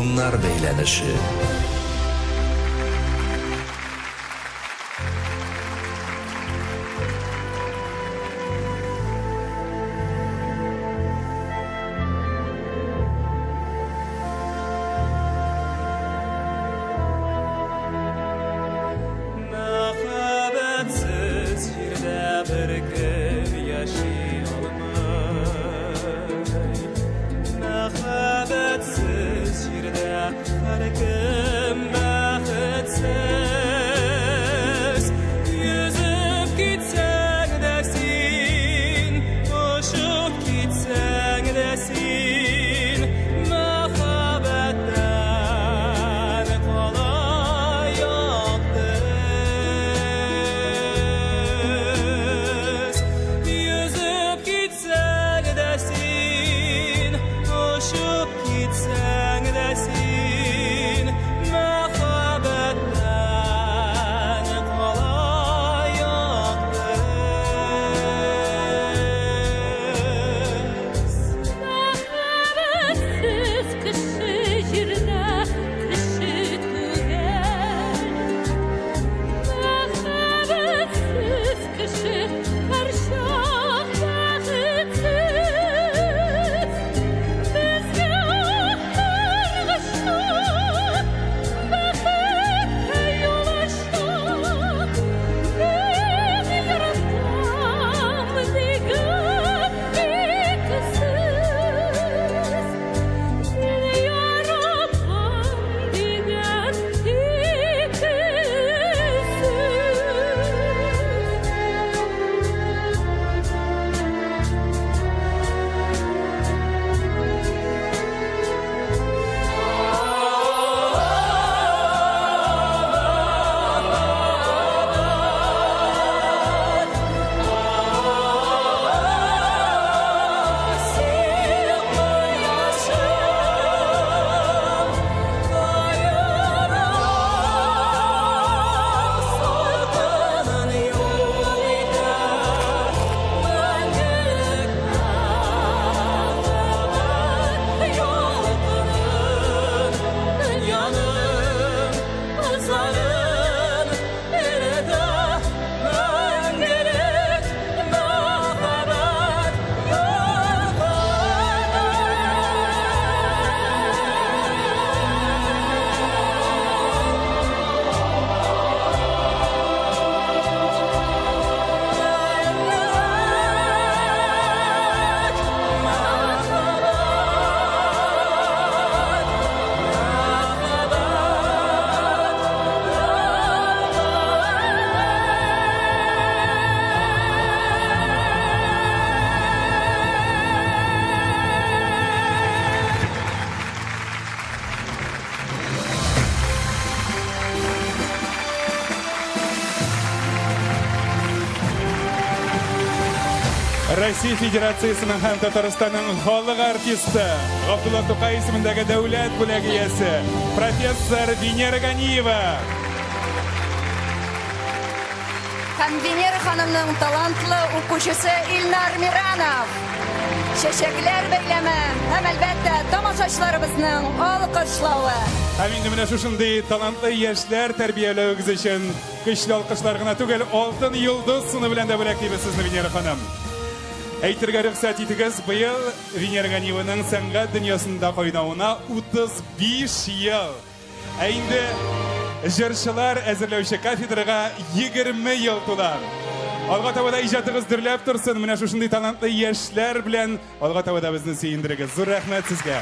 Буыннар бәйләнеше. Россия Федерациясының һәм Татарстанның халық артисты, Габдулла Тукай исемендәге дәүләт бүләге иясе, профессор Венера Ганиева. Һәм Венера ханымның талантлы укучысы Илнар Миранов. Чәчәкләр бәйләме һәм әлбәттә тамашачыларыбызның алкышлавы. Һәм инде менә шушындый талантлы яшьләр тәрбияләүегез өчен көчле алкышлар гына түгел, алтын йолдыз суны белән дә бүләклибез сезне, Венера ханым. Әйтергә рөхсәт итегез, быел Венера Ганиеваның сәнгать дөньясында кайнауына 35 ел. Ә инде җырчылар әзерләүче кафедрага 20 ел тула. Алга таба да иҗатыгыз дөрләп торсын. Менә шушындый талантлы яшьләр белән алга таба да безне сөендерегез. Зур рәхмәт сезгә.